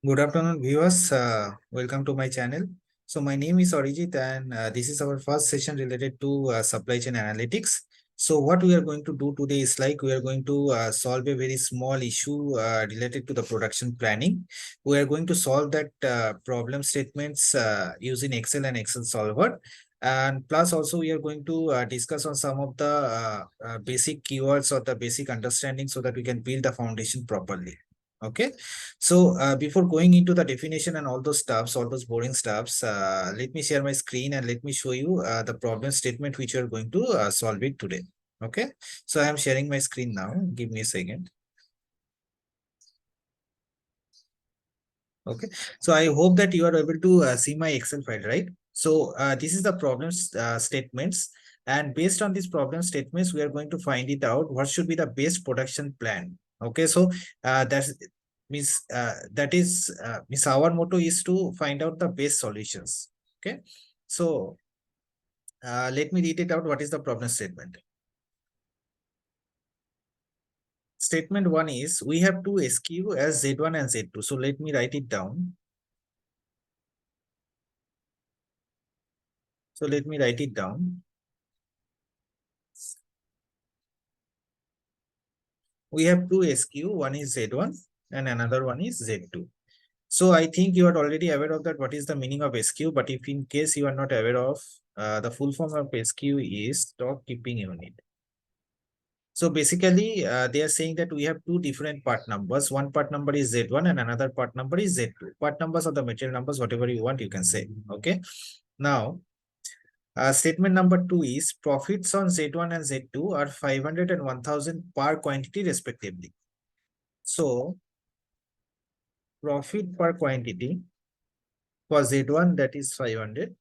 Good afternoon, viewers. Welcome to my channel. So my name is Arijit, and this is our first session related to supply chain analytics. So what we are going to do today is like we are going to solve a very small issue related to the production planning. We are going to solve that problem statements using Excel and Excel solver. And plus also we are going to discuss on some of the basic keywords or the basic understanding so that we can build the foundation properly. Okay. So before going into the definition and all those stuffs, all those boring stuffs, let me share my screen and let me show you the problem statement which we are going to solve it today. Okay. So I am sharing my screen now. Give me a second. Okay. So I hope that you are able to see my Excel file, right? So this is the problem statements. And based on these problem statements, we are going to find it out what should be the best production plan. Okay. So that is our motto is to find out the best solutions. Okay. So let me read it out. What is the problem statement? Statement one is we have two SKU as Z1 and Z2. So let me write it down. So let me write it down. We have two SKU, one is Z1 and another one is Z2. So I think you are already aware of that, what is the meaning of SKU, but if in case you are not aware of, the full form of SKU is stock keeping unit. So basically, they are saying that we have two different part numbers. One part number is Z1 and another part number is Z2. Part numbers are the material numbers, whatever you want, you can say. Okay. Now, statement number two is profits on Z1 and Z2 are 500 and 1000 per quantity respectively. So profit per quantity for Z1 that is 500,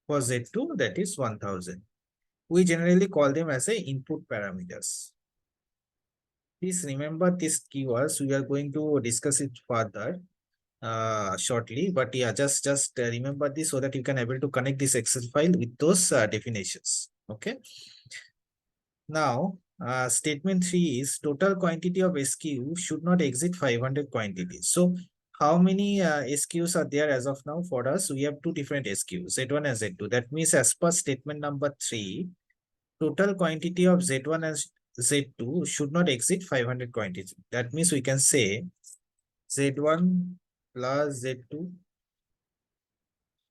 for Z2 that is 1000. We generally call them as a input parameters. Please remember these keywords. We are going to discuss it further shortly, but yeah, just remember this so that you can able to connect this Excel file with those definitions. Okay. Now, statement 3 is total quantity of SKU should not exceed 500 quantities. So how many SKUs are there as of now for us? We have two different SKUs, Z1 and Z2. That means as per statement number 3, total quantity of Z1 and Z2 should not exceed 500 quantities. That means we can say Z1 plus Z2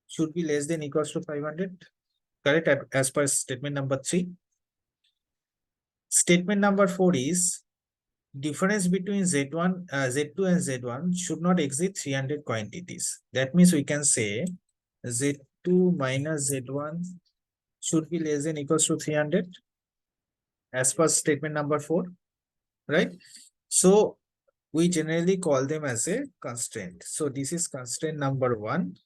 should be less than equals to 500. Correct, as per statement number 3. Statement number 4 is difference between Z1, Z2 and Z1 should not exceed 300 quantities. That means we can say Z2 minus Z1 should be less than equals to 300 as per statement number 4, right? So we generally call them as a constraint. So this is constraint number 1.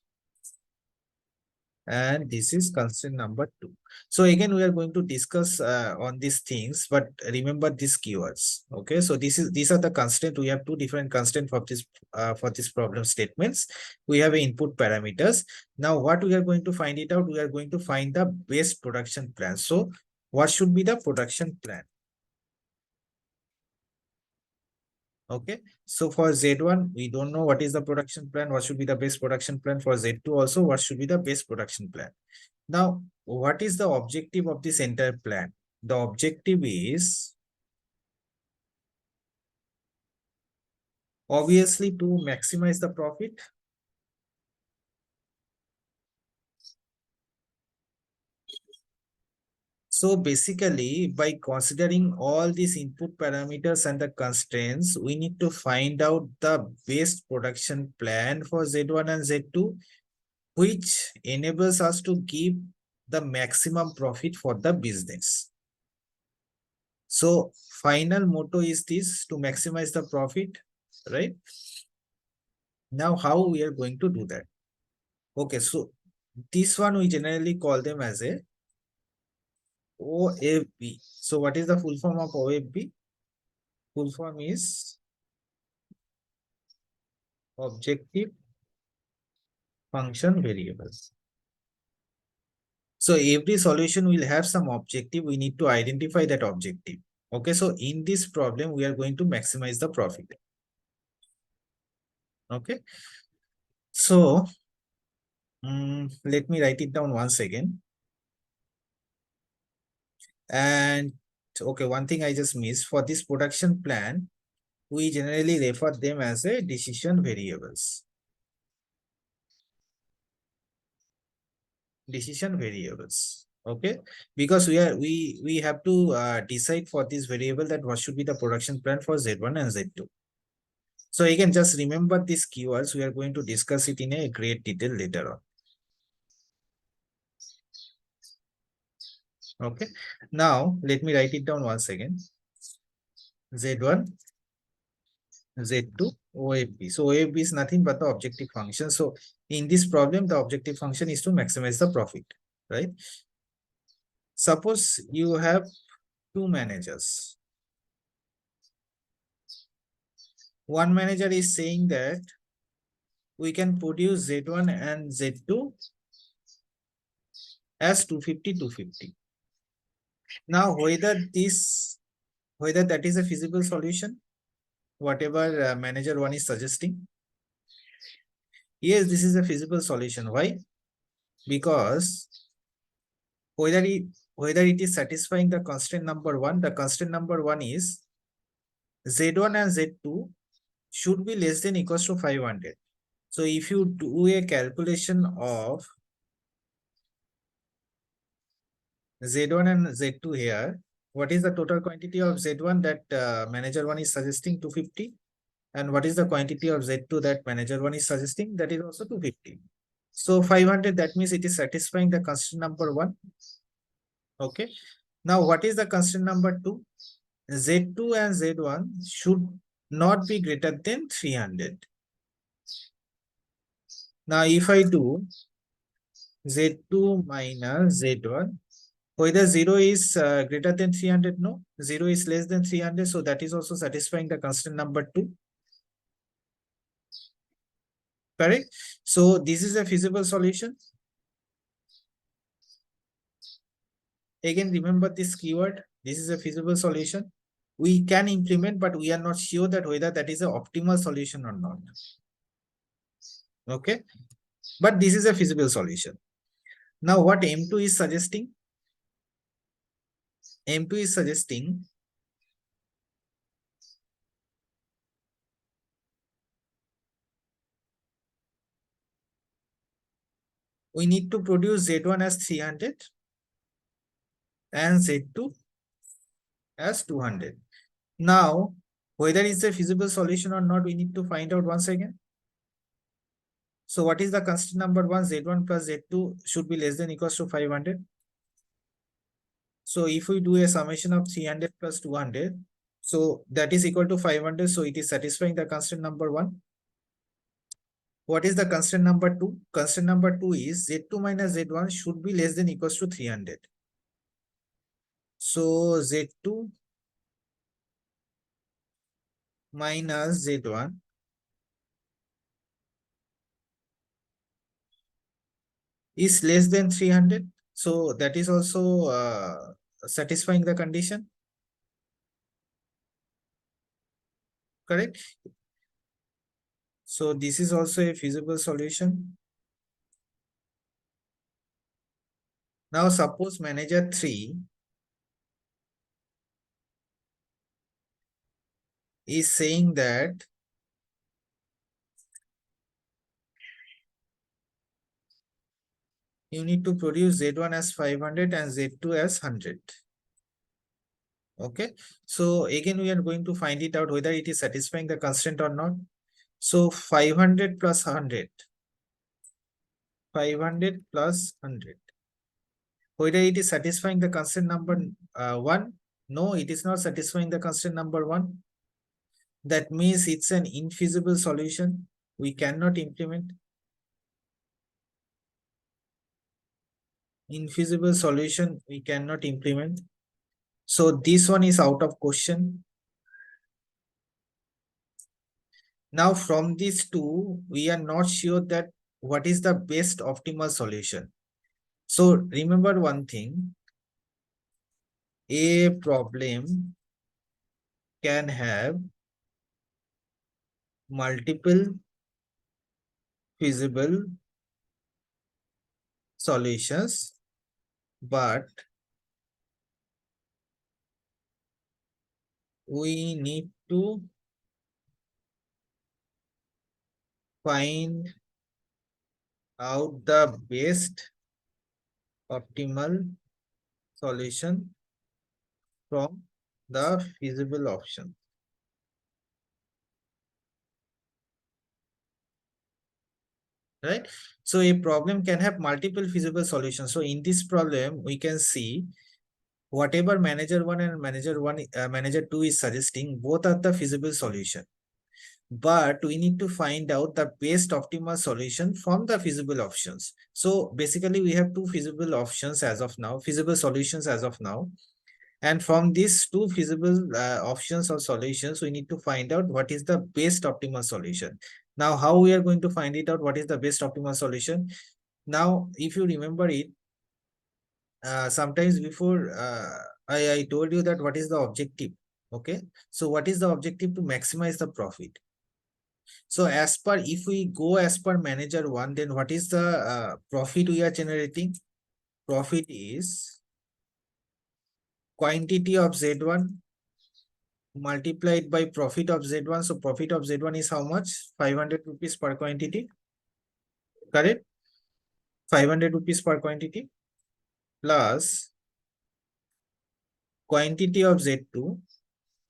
And this is constraint number 2. So again, we are going to discuss on these things, but remember these keywords. Okay, so these are the constraint. We have two different constraint for this problem statements. We have input parameters. Now what we are going to find it out, we are going to find the best production plan. So what should be the production plan? Okay, so for Z1, we don't know what is the production plan, what should be the best production plan. For Z2 also, what should be the best production plan. Now, what is the objective of this entire plan? The objective is obviously to maximize the profit. So basically, by considering all these input parameters and the constraints, we need to find out the best production plan for Z1 and Z2, which enables us to give the maximum profit for the business. So final motto is this, to maximize the profit, right? Now, how we are going to do that? Okay, so this one we generally call them as a OFB. So what is the full form of OFB? Full form is objective function variables. So every solution will have some objective. We need to identify that objective. Okay, so in this problem, we are going to maximize the profit. Okay. So let me write it down once again. And okay, one thing I just missed, for this production plan, we generally refer them as a decision variables. Decision variables. Okay, because we have to decide for this variable that what should be the production plan for Z1 and Z2. So again, just remember these keywords. We are going to discuss it in a great detail later on. Okay, now let me write it down once again. Z1, Z2, OFB. So OFB is nothing but the objective function. So in this problem, the objective function is to maximize the profit, right? Suppose you have two managers. One manager is saying that we can produce Z1 and Z2 as 250, 250. Now, whether that is a feasible solution, whatever manager one is suggesting. Yes, this is a feasible solution. Why? Because whether it is satisfying the constraint number one, the constraint number one is Z1 and Z2 should be less than equals to 500. So if you do a calculation of Z1 and Z2 here, what is the total quantity of Z1 that manager one is suggesting? 250. And what is the quantity of Z2 that manager one is suggesting? That is also 250. So 500, that means it is satisfying the constraint number one. Okay. Now, what is the constraint number two? Z2 and Z1 should not be greater than 300. Now, if I do Z2 minus Z1, whether 0 is greater than 300, no, 0 is less than 300. So that is also satisfying the constraint number two. Correct. So this is a feasible solution. Again, remember this keyword. This is a feasible solution. We can implement, but we are not sure that whether that is an optimal solution or not. Okay. But this is a feasible solution. Now, what M2 is suggesting? M2 is suggesting we need to produce Z1 as 300 and Z2 as 200. Now, whether it's a feasible solution or not, we need to find out once again. So what is the constraint number one? Z1 plus Z2 should be less than equals to 500. So if we do a summation of 300 plus 200, so that is equal to 500. So it is satisfying the constraint number one. What is the constraint number two? Constraint number two is Z2 minus Z1 should be less than equals to 300. So Z2 minus Z1 is less than 300. So that is also satisfying the condition. Correct. So this is also a feasible solution. Now suppose manager 3 is saying that you need to produce Z1 as 500 and Z2 as 100. Okay. So again, we are going to find it out whether it is satisfying the constraint or not. So 500 plus 100. 500 plus 100. Whether it is satisfying the constraint number 1. No, it is not satisfying the constraint number 1. That means it's an infeasible solution. We cannot implement. Infeasible solution we cannot implement. So this one is out of question. Now from these two, we are not sure that what is the best optimal solution. So remember one thing, a problem can have multiple feasible solutions, but we need to find out the best optimal solution from the feasible option. Right? So a problem can have multiple feasible solutions. So in this problem, we can see whatever manager 1 and manager 2 is suggesting, both are the feasible solution. But we need to find out the best optimal solution from the feasible options. So basically we have two feasible options as of now, feasible solutions as of now. And from these two feasible options or solutions, we need to find out what is the best optimal solution. Now, how we are going to find it out, what is the best optimal solution? Now, if you remember it, sometimes before I told you that what is the objective. Okay. So what is the objective? To maximize the profit. So as per, if we go as per manager 1, then what is the profit we are generating? Profit is quantity of Z1 multiplied by profit of Z1. So profit of Z1 is how much? 500 rupees per quantity. Correct? 500 rupees per quantity plus quantity of Z2,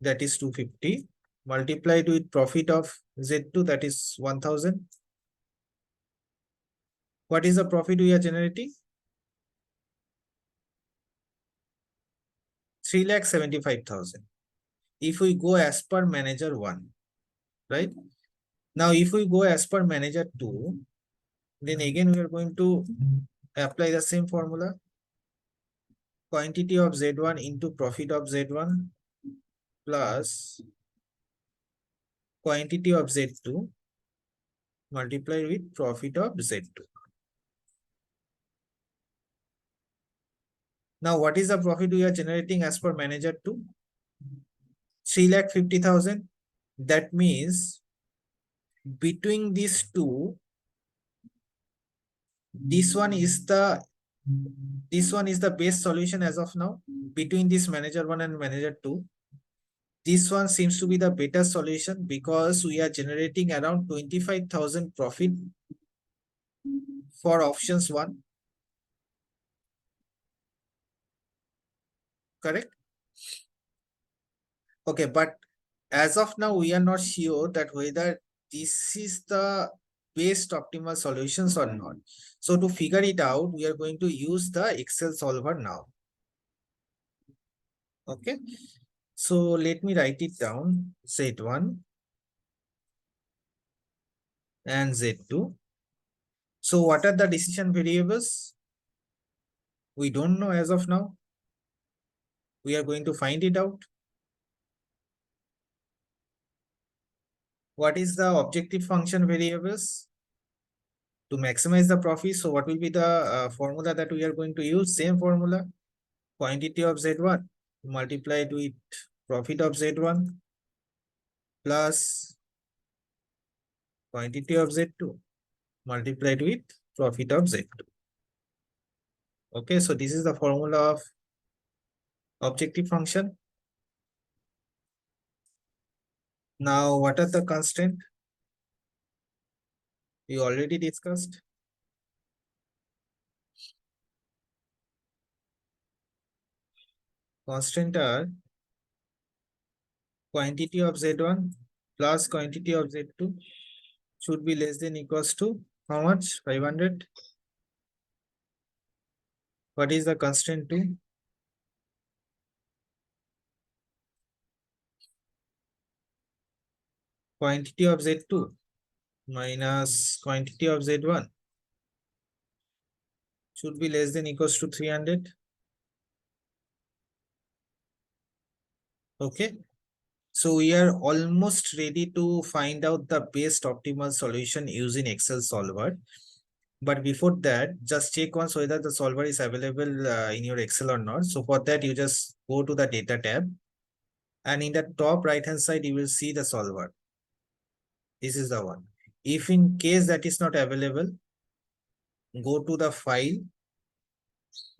that is 250, multiplied with profit of Z2, that is 1000. What is the profit we are generating? 3,75,000. If we go as per manager 1, right? Now, if we go as per manager 2, then again we are going to apply the same formula. Quantity of Z1 into profit of Z1 plus quantity of Z2 multiplied with profit of Z2. Now, what is the profit we are generating as per manager 2? 3,50,000. That means between these two, this one is the best solution as of now. Between this manager 1 and manager 2, this one seems to be the better solution because we are generating around 25,000 profit for options 1. Correct? Okay, but as of now, we are not sure that whether this is the best optimal solutions or not. So to figure it out, we are going to use the Excel solver now. Okay. So let me write it down. Z1 and Z2. So what are the decision variables? We don't know as of now. We are going to find it out. What is the objective function variables? To maximize the profit. So what will be the formula that we are going to use? Same formula. Quantity of Z1 multiplied with profit of Z1 plus quantity of Z2 multiplied with profit of Z2. Okay, so this is the formula of objective function. Now, what are the constraint? We already discussed. Constant are quantity of Z1 plus quantity of Z2 should be less than equals to how much? 500. What is the constraint 2? Quantity of Z2 minus quantity of Z1 should be less than equals to 300. Okay. So we are almost ready to find out the best optimal solution using Excel solver. But before that, just check once whether the solver is available in your Excel or not. So for that, you just go to the data tab. And in the top right hand side, you will see the solver. This is the one. If in case that is not available, go to the file,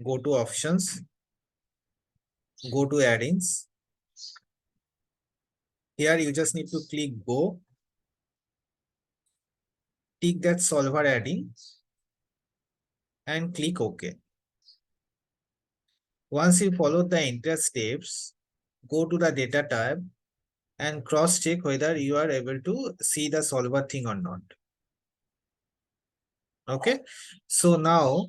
go to options, go to add-ins. Here you just need to click go, tick that solver add-in and click OK. Once you follow the entire steps, go to the data tab and cross check whether you are able to see the solver thing or not. Okay, so now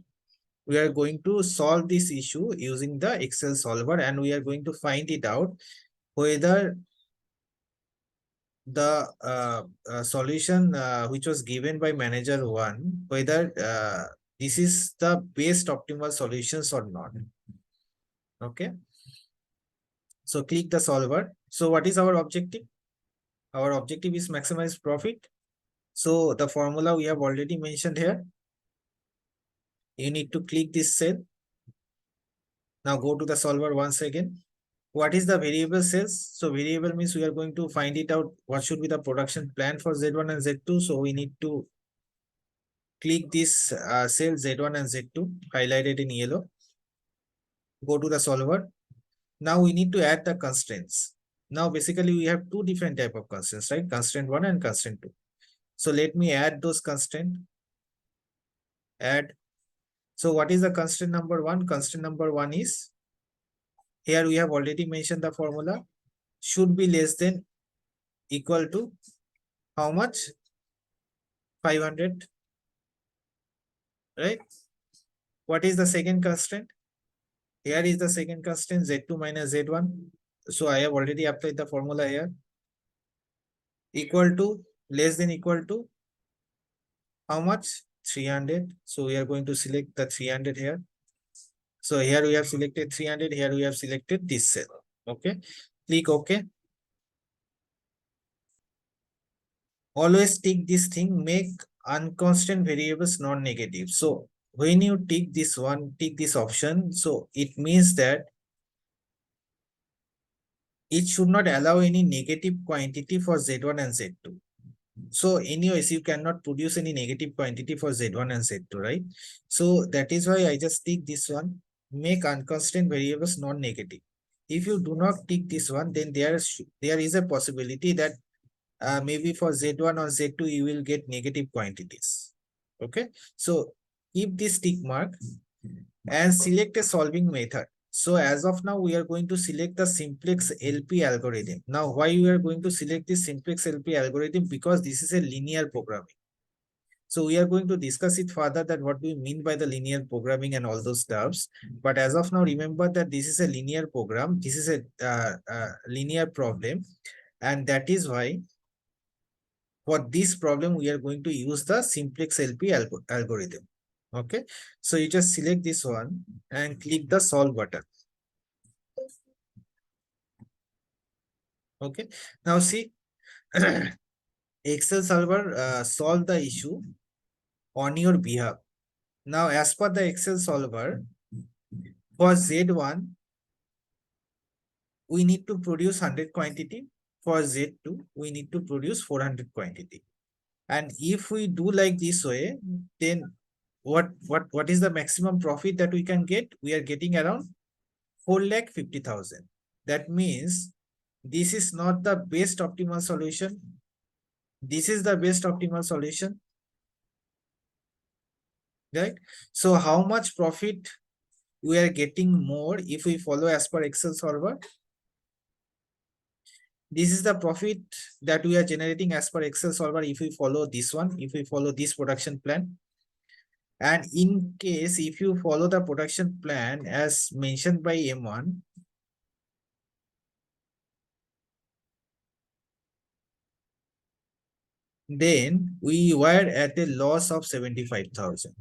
we are going to solve this issue using the Excel solver, and we are going to find it out whether the solution which was given by manager 1, whether this is the best optimal solutions or not. Okay, so click the solver. So what is our objective? Our objective is maximize profit. So the formula we have already mentioned here. You need to click this cell. Now go to the solver once again. What is the variable sales? So variable means we are going to find it out what should be the production plan for Z1 and Z2. So we need to click this cell Z1 and Z2 highlighted in yellow. Go to the solver. Now we need to add the constraints. Now basically we have two different type of constraints, right? Constraint 1 and constraint 2. So let me add those constraints. Add. So what is the constraint number 1? Constraint number 1 is, here we have already mentioned the formula, should be less than equal to how much? 500, right? What is the second constraint? Here is the second constraint, Z2 minus Z1. So I have already applied the formula here. Equal to, less than equal to how much? 300. So we are going to select the 300 here. So here we have selected 300. Here we have selected this cell. Okay. Click OK. Always tick this thing, make unconstant variables non-negative. So when you tick this one, tick this option, so it means that it should not allow any negative quantity for Z1 and Z2. So anyways, you cannot produce any negative quantity for Z1 and Z2, right? So that is why I just tick this one, make unconstant variables non-negative. If you do not tick this one, then there is a possibility that maybe for Z1 or Z2, you will get negative quantities. Okay, so keep this tick mark and select a solving method. So as of now, we are going to select the simplex LP algorithm. Now, why we are going to select this simplex LP algorithm? Because this is a linear programming. So we are going to discuss it further, that what we mean by the linear programming and all those stuffs. But as of now, remember that this is a linear program. This is a linear problem. And that is why for this problem, we are going to use the simplex LP algorithm. Okay, so you just select this one and click the solve button. Okay, now see, Excel solver solve the issue on your behalf. Now, as per the Excel solver, for Z1, we need to produce 100 quantity. For Z2, we need to produce 400 quantity. And if we do like this way, then what is the maximum profit that we can get? We are getting around 4,50,000. That means this is not the best optimal solution. This is the best optimal solution, right? So how much profit we are getting more if we follow as per Excel solver? This is the profit that we are generating as per Excel solver if we follow this one, if we follow this production plan. And in case if you follow the production plan as mentioned by M1, then we were at a loss of 75,000.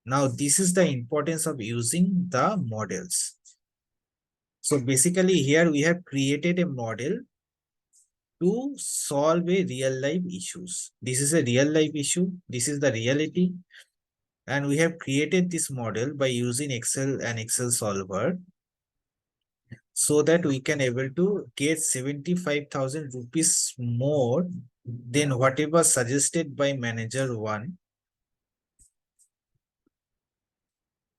Now, this is the importance of using the models. So basically here we have created a model to solve a real life issues. This is a real life issue. This is the reality. And we have created this model by using Excel and Excel solver so that we can able to get 75,000 rupees more then whatever suggested by manager 1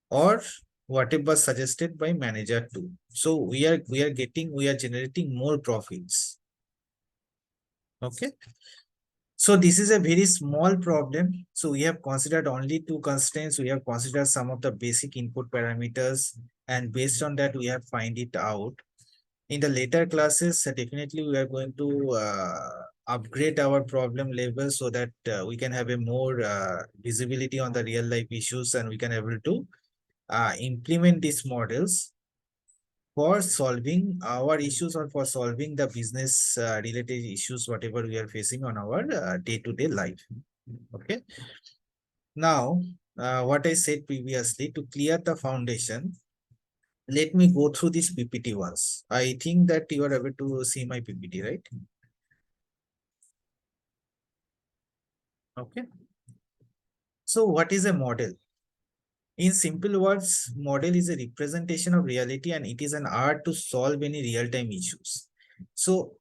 or whatever suggested by manager 2. So we are generating more profits. Okay. So this is a very small problem. So we have considered only two constraints. We have considered some of the basic input parameters, and based on that, we have find it out. In the later classes, definitely we are going to upgrade our problem level so that we can have a more visibility on the real life issues, and we can able to implement these models for solving our issues or for solving the business related issues, whatever we are facing on our day-to-day life. Okay. Now, what I said previously, to clear the foundation, let me go through this PPT once. I think that you are able to see my PPT, right? Okay. So what is a model? In simple words, model is a representation of reality, and it is an art to solve any real-time issues. So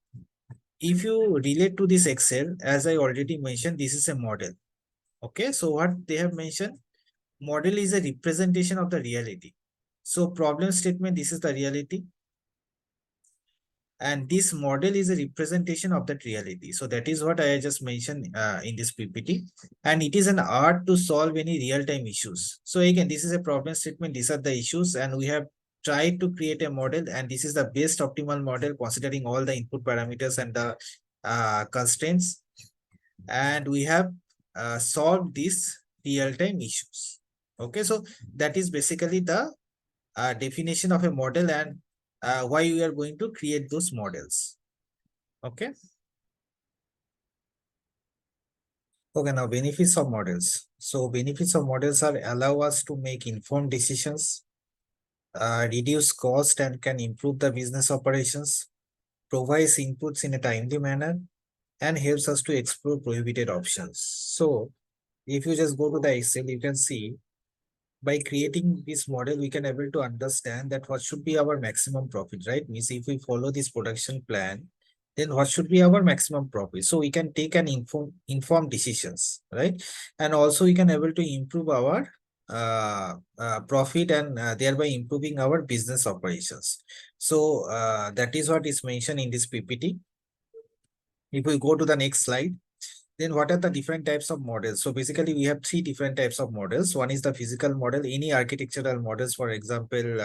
if you relate to this Excel, as I already mentioned, this is a model. Okay, so what they have mentioned, model is a representation of the reality. So problem statement, this is the reality. And this model is a representation of that reality. So that is what I just mentioned in this PPT. And it is an art to solve any real-time issues. So again, this is a problem statement. These are the issues, and we have tried to create a model, and this is the best optimal model considering all the input parameters and the constraints. And we have solved these real-time issues. Okay, so that is basically the definition of a model, and why we are going to create those models. Okay. Okay, now benefits of models. So benefits of models are allow us to make informed decisions, reduce cost and can improve the business operations, provides inputs in a timely manner, and helps us to explore prohibited options. So if you just go to the Excel, you can see by creating this model, we can able to understand that what should be our maximum profit, right? Means if we follow this production plan, then what should be our maximum profit? So we can take an informed decisions, right? And also we can able to improve our profit, and thereby improving our business operations. So that is what is mentioned in this PPT. If we go to the next slide, then what are the different types of models? So basically we have three different types of models. One is the physical model, any architectural models. For example,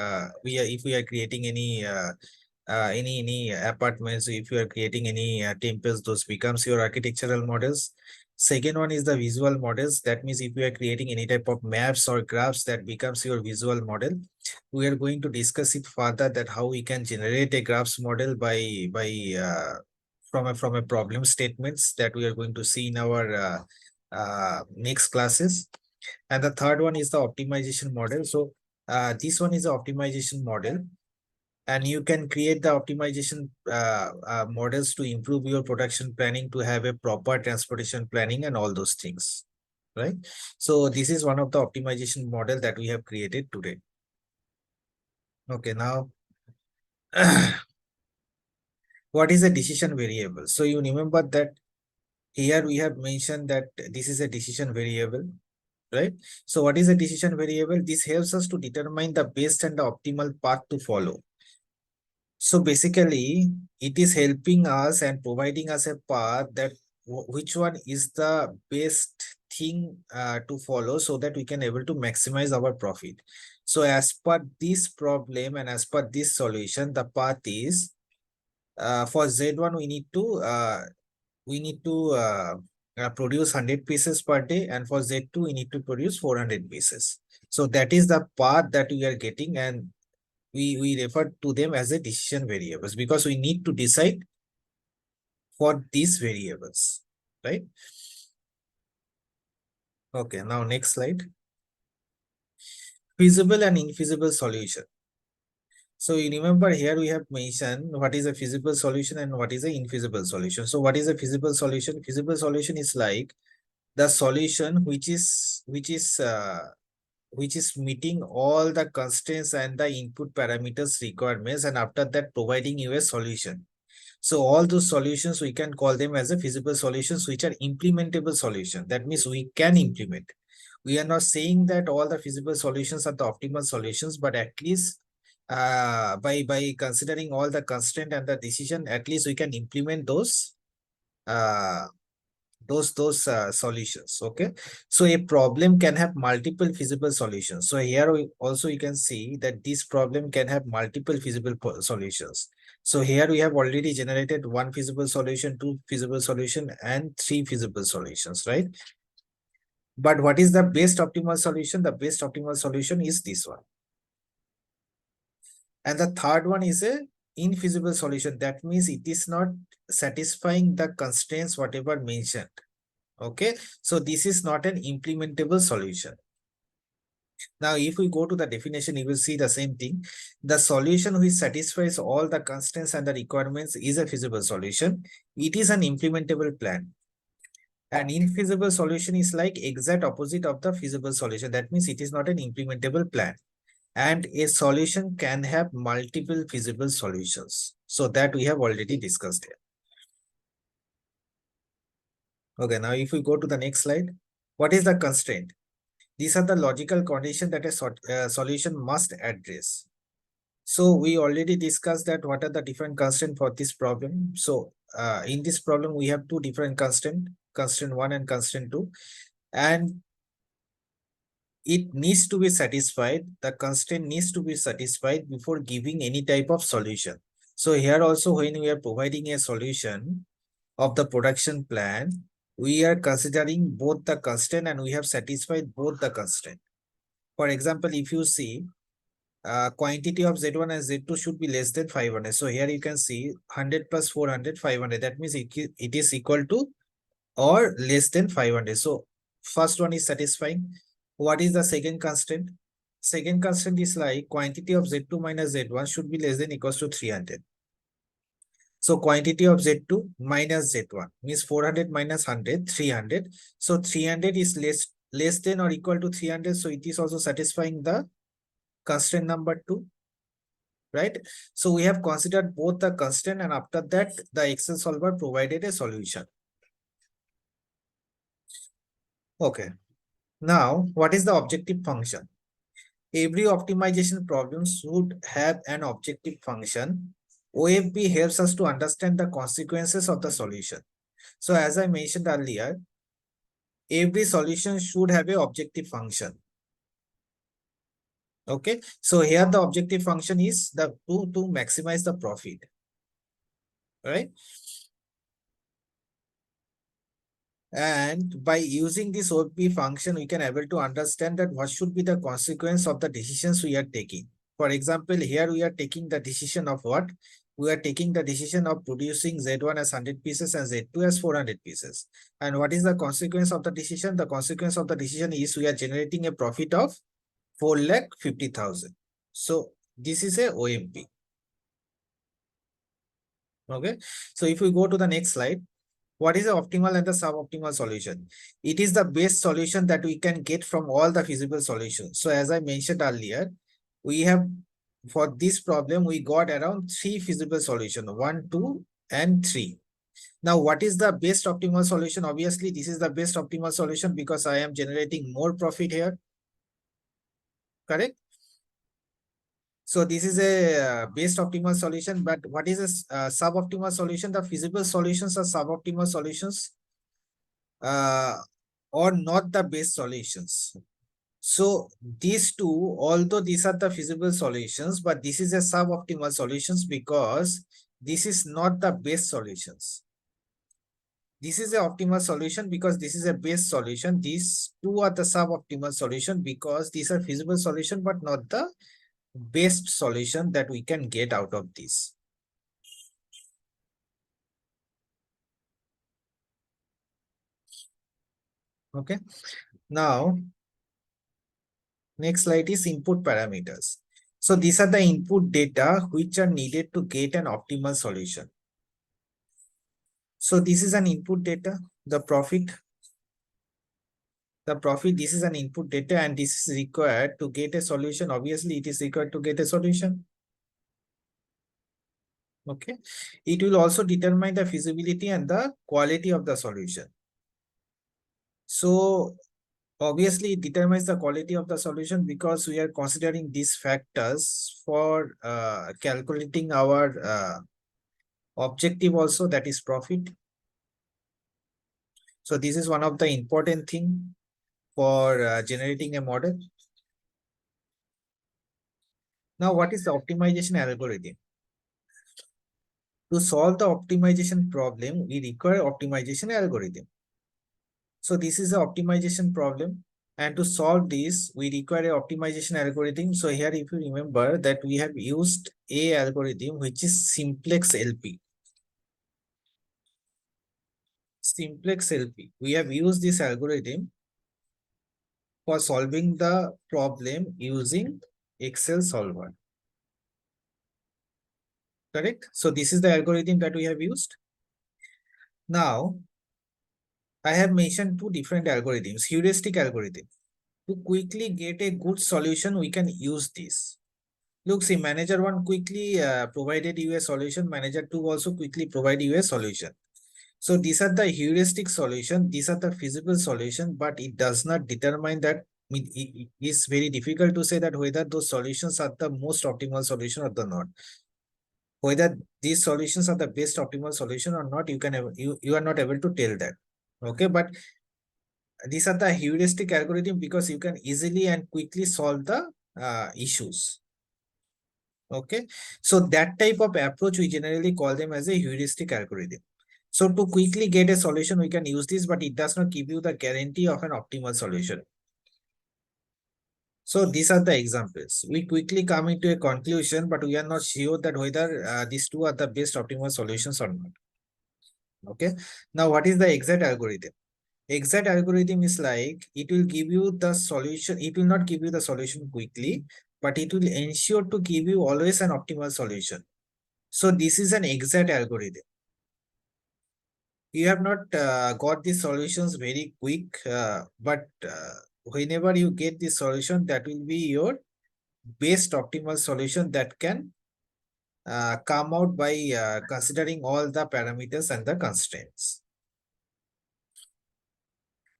if we are creating any apartments, if you are creating any temples, those becomes your architectural models. Second one is the visual models. That means if you are creating any type of maps or graphs, that becomes your visual model. We are going to discuss it further, that how we can generate a graphs model from a problem statements that we are going to see in our next classes. And the third one is the optimization model. So this one is the optimization model, and you can create the optimization models to improve your production planning, to have a proper transportation planning and all those things, right? So this is one of the optimization model that we have created today. Okay, now what is a decision variable? So you remember that here we have mentioned that this is a decision variable, right? So what is a decision variable? This helps us to determine the best and the optimal path to follow. So basically, it is helping us and providing us a path that which one is the best thing to follow, so that we can able to maximize our profit. So as per this problem and as per this solution, the path is for Z1 we need to produce 100 pieces per day, and for Z2 we need to produce 400 pieces. So that is the path that we are getting, and we refer to them as a decision variables, because we need to decide for these variables, right? Okay, now next slide. Feasible and infeasible solution. So you remember here we have mentioned what is a feasible solution and what is a infeasible solution. So what is a feasible solution? Feasible solution is like the solution which is meeting all the constraints and the input parameters requirements, and after that providing you a solution. So all those solutions, we can call them as a feasible solutions, which are implementable solution. That means we can implement. We are not saying that all the feasible solutions are the optimal solutions, but at least by considering all the constraint and the decision, at least we can implement uh, those solutions. Okay, so a problem can have multiple feasible solutions. So here we also, you can see that this problem can have multiple feasible solutions. So here we have already generated one feasible solution, two feasible solution, and three feasible solutions, right? But what is the best optimal solution? The best optimal solution is this one. And the third one is a infeasible solution. That means it is not satisfying the constraints whatever mentioned. Okay, so this is not an implementable solution. Now, if we go to the definition, you will see the same thing. The solution which satisfies all the constraints and the requirements is a feasible solution. It is an implementable plan. An infeasible solution is like exact opposite of the feasible solution. That means it is not an implementable plan. And a solution can have multiple feasible solutions. So that we have already discussed here. Okay, now if we go to the next slide, what is the constraint? These are the logical conditions that a solution must address. So we already discussed that what are the different constraints for this problem. So in this problem, we have two different constraints, constraint 1 and constraint 2. And it needs to be satisfied. The constraint needs to be satisfied before giving any type of solution. So here also, when we are providing a solution of the production plan, we are considering both the constraint and we have satisfied both the constraint. For example, if you see quantity of Z1 and Z2 should be less than 500. So here you can see 100 plus 400, 500. That means it is equal to or less than 500. So first one is satisfying. What is the second constraint? Second constraint is like quantity of Z2 minus Z1 should be less than equals to 300. So quantity of Z2 minus Z1 means 400 minus 100, 300. So 300 is less than or equal to 300. So it is also satisfying the constraint number 2, right? So we have considered both the constraint, and after that, the Excel solver provided a solution. Okay. Now, what is the objective function? Every optimization problem should have an objective function. OFB helps us to understand the consequences of the solution. So as I mentioned earlier, every solution should have an objective function. Okay, so here the objective function is to maximize the profit, right? And by using this OP function, we can able to understand that what should be the consequence of the decisions we are taking. For example, here we are taking the decision of what? We are taking the decision of producing Z1 as 100 pieces and Z2 as 400 pieces. And what is the consequence of the decision? The consequence of the decision is we are generating a profit of 4,50,000. So this is a OMP. Okay. So if we go to the next slide, what is the optimal and the suboptimal solution? It is the best solution that we can get from all the feasible solutions. So as I mentioned earlier, we have, for this problem, we got around 3 feasible solutions, 1, 2, and 3. Now, what is the best optimal solution? Obviously, this is the best optimal solution because I am generating more profit here. Correct? So this is a best optimal solution, but what is a suboptimal solution? The feasible solutions are suboptimal solutions or not the best solutions. So these two, although these are the feasible solutions, but this is a suboptimal solutions because this is not the best solutions. This is the optimal solution because this is a best solution. These two are the suboptimal solution because these are feasible solution, but not the best solution that we can get out of this. Okay. Now, next slide is input parameters. So these are the input data which are needed to get an optimal solution. So this is an input data, the profit, this is an input data, and this is required to get a solution. Obviously, it is required to get a solution. Okay, it will also determine the feasibility and the quality of the solution. So obviously it determines the quality of the solution because we are considering these factors for calculating our objective also, that is profit. So this is one of the important thing for generating a model. Now, what is the optimization algorithm? To solve the optimization problem, we require optimization algorithm. So this is the optimization problem. And to solve this, we require a optimization algorithm. So here, if you remember that we have used a algorithm, which is simplex LP. Simplex LP. We have used this algorithm for solving the problem using Excel solver. Correct? So this is the algorithm that we have used. Now, I have mentioned two different algorithms, heuristic algorithm. To quickly get a good solution, we can use this. Look, see, manager one quickly provided you a solution. Manager two also quickly provide you a solution. So these are the heuristic solution. These are the feasible solution, but it does not determine that. It is very difficult to say that whether those solutions are the most optimal solution or the not. Whether these solutions are the best optimal solution or not, you are not able to tell that. Okay, but these are the heuristic algorithm because you can easily and quickly solve the issues. Okay, so that type of approach we generally call them as a heuristic algorithm. So to quickly get a solution, we can use this, but it does not give you the guarantee of an optimal solution. So these are the examples. We quickly come into a conclusion, but we are not sure that whether these two are the best optimal solutions or not. Okay. Now, what is the exact algorithm? Exact algorithm is like, it will give you the solution. It will not give you the solution quickly, but it will ensure to give you always an optimal solution. So this is an exact algorithm. You have not got the solutions very quick, but whenever you get the solution, that will be your best optimal solution that can come out by considering all the parameters and the constraints.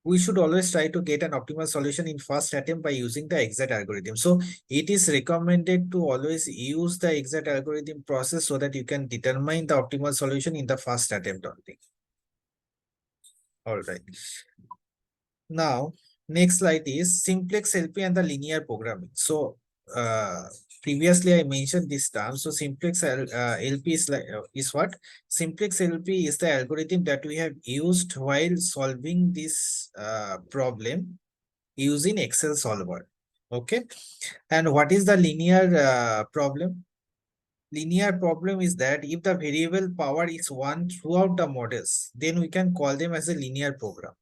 We should always try to get an optimal solution in first attempt by using the exact algorithm. So it is recommended to always use the exact algorithm process so that you can determine the optimal solution in the first attempt only. All right. Now, next slide is simplex LP and the linear programming. So previously I mentioned this term. So simplex LP is like is what? Simplex LP is the algorithm that we have used while solving this problem using Excel solver. Okay. And what is the linear problem? Linear problem is that if the variable power is 1 throughout the models, then we can call them as a linear program.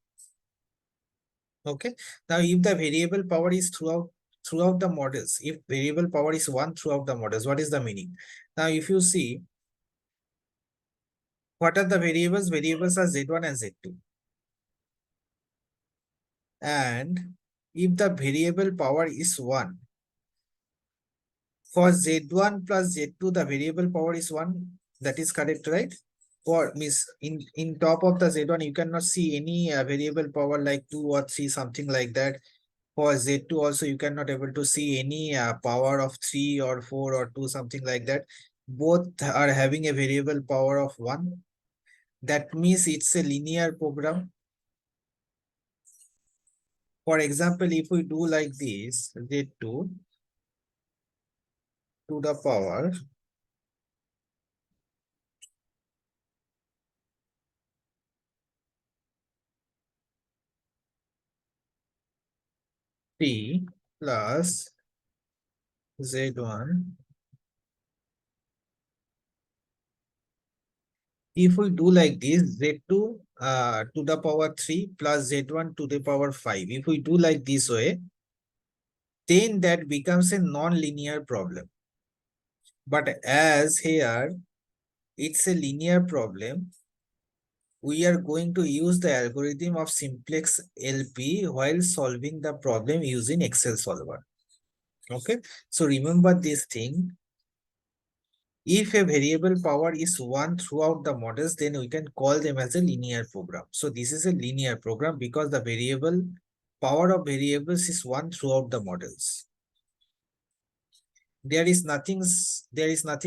Okay. Now, if the variable power is throughout the models, if variable power is 1 throughout the models, what is the meaning? Now, if you see, what are the variables? Variables are Z1 and Z2. And if the variable power is 1, for Z1 plus Z2, the variable power is 1. That is correct, right? For means in top of the Z1, you cannot see any variable power like 2 or 3, something like that. For Z2 also, you cannot able to see any power of 3 or 4 or 2, something like that. Both are having a variable power of 1. That means it's a linear program. For example, if we do like this, Z2 to the power 3 plus Z1. If we do like this, Z2 to the power 3 plus Z1 to the power 5. If we do like this way, then that becomes a non-linear problem. But as here, it's a linear problem, we are going to use the algorithm of simplex LP while solving the problem using Excel solver. Okay, so remember this thing. If a variable power is 1 throughout the models, then we can call them as a linear program. So this is a linear program because the variable power of variables is 1 throughout the models. There is nothing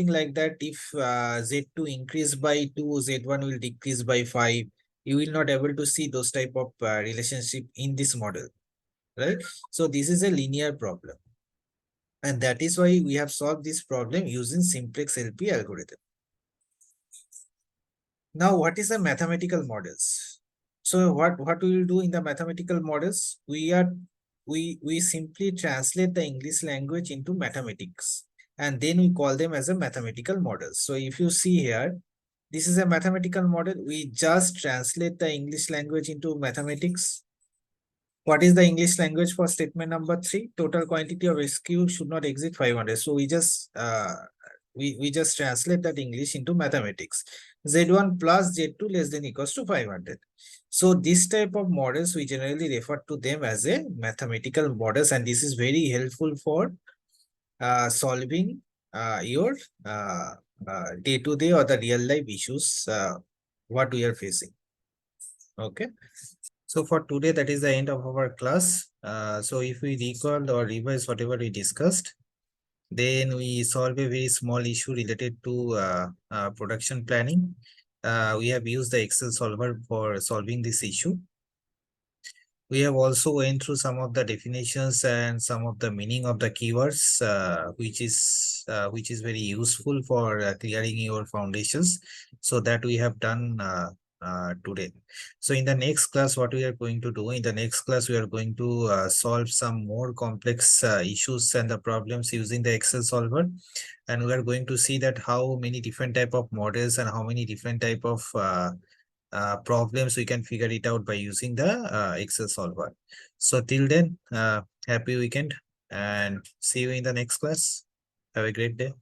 like that. If z2 increase by 2, z1 will decrease by 5. You will not able to see those type of relationship in this model, right? So this is a linear problem, and that is why we have solved this problem using simplex LP algorithm. Now, what is the mathematical models? So what we will do in the mathematical models? We simply translate the English language into mathematics, and then we call them as a mathematical models. So if you see here, this is a mathematical model. We just translate the English language into mathematics. What is the English language for statement number 3? Total quantity of SQ should not exceed 500. So we just translate that English into mathematics. Z1 plus Z2 less than equals to 500. So this type of models, we generally refer to them as a mathematical models, and this is very helpful for solving your day-to-day or the real life issues what we are facing. Okay. So for today, that is the end of our class. So if we recall or revise whatever we discussed, then we solve a very small issue related to production planning. We have used the Excel solver for solving this issue. We have also went through some of the definitions and some of the meaning of the keywords, which is very useful for clearing your foundations. So that we have done today. So in the next class, what we are going to do, in the next class, we are going to solve some more complex issues and the problems using the Excel solver. And we are going to see that how many different type of models and how many different type of problems we can figure it out by using the Excel solver. So till then, happy weekend and see you in the next class. Have a great day.